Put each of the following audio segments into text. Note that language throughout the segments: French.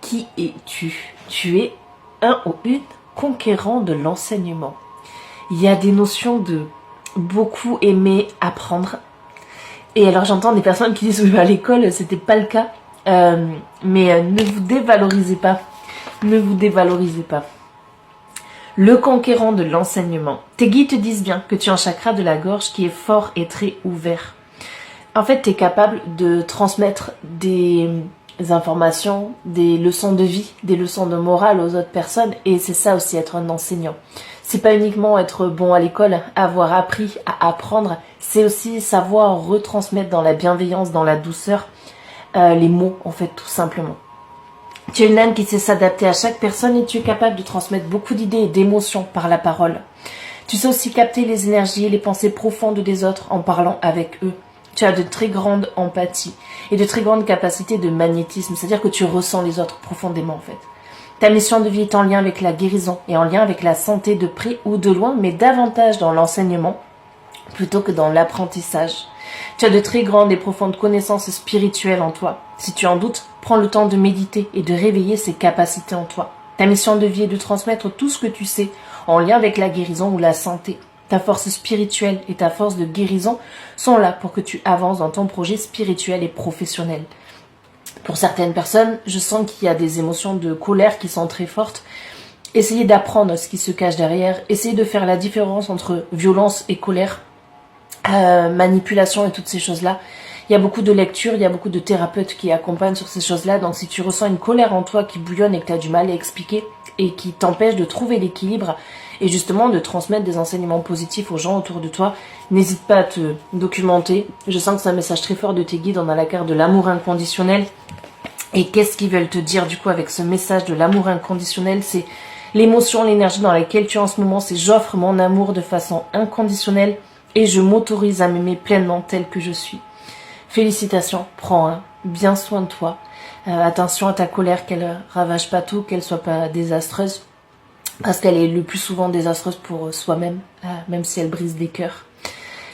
Qui es-tu? Tu es un ou une conquérant de l'enseignement. Il y a des notions de beaucoup aimer apprendre. Et alors j'entends des personnes qui disent oui, à l'école c'était pas le cas. Mais ne vous dévalorisez pas. Ne vous dévalorisez pas. Le conquérant de l'enseignement. Tes guides te disent bien que tu as un chakra de la gorge qui est fort et très ouvert. En fait, tu es capable de transmettre des informations, des leçons de vie, des leçons de morale aux autres personnes. Et c'est ça aussi être un enseignant. C'est pas uniquement être bon à l'école, avoir appris à apprendre. C'est aussi savoir retransmettre dans la bienveillance, dans la douceur, les mots, en fait, tout simplement. Tu es une âme qui sait s'adapter à chaque personne et tu es capable de transmettre beaucoup d'idées et d'émotions par la parole. Tu sais aussi capter les énergies et les pensées profondes des autres en parlant avec eux. Tu as de très grandes empathies et de très grandes capacités de magnétisme, c'est-à-dire que tu ressens les autres profondément en fait. Ta mission de vie est en lien avec la guérison et en lien avec la santé de près ou de loin, mais davantage dans l'enseignement plutôt que dans l'apprentissage. Tu as de très grandes et profondes connaissances spirituelles en toi. Si tu en doutes, prends le temps de méditer et de réveiller ces capacités en toi. Ta mission de vie est de transmettre tout ce que tu sais en lien avec la guérison ou la santé. Ta force spirituelle et ta force de guérison sont là pour que tu avances dans ton projet spirituel et professionnel. Pour certaines personnes, je sens qu'il y a des émotions de colère qui sont très fortes. Essayez d'apprendre ce qui se cache derrière. Essayez de faire la différence entre violence et colère. Manipulation et toutes ces choses-là. Il y a beaucoup de lectures, il y a beaucoup de thérapeutes qui accompagnent sur ces choses-là. Donc si tu ressens une colère en toi qui bouillonne et que tu as du mal à expliquer et qui t'empêche de trouver l'équilibre et justement de transmettre des enseignements positifs aux gens autour de toi, n'hésite pas à te documenter. Je sens que c'est un message très fort de tes guides. On a la carte de l'amour inconditionnel. Et qu'est-ce qu'ils veulent te dire du coup avec ce message de l'amour inconditionnel? C'est l'émotion, l'énergie dans laquelle tu es en ce moment. C'est j'offre mon amour de façon inconditionnelle. Et je m'autorise à m'aimer pleinement tel que je suis. Félicitations, prends bien soin de toi. Attention à ta colère, qu'elle ravage pas tout, qu'elle soit pas désastreuse. Parce qu'elle est le plus souvent désastreuse pour soi-même, même si elle brise des cœurs.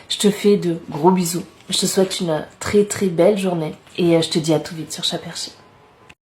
Je te fais de gros bisous. Je te souhaite une très très belle journée. Et je te dis à tout vite sur Chaperchi.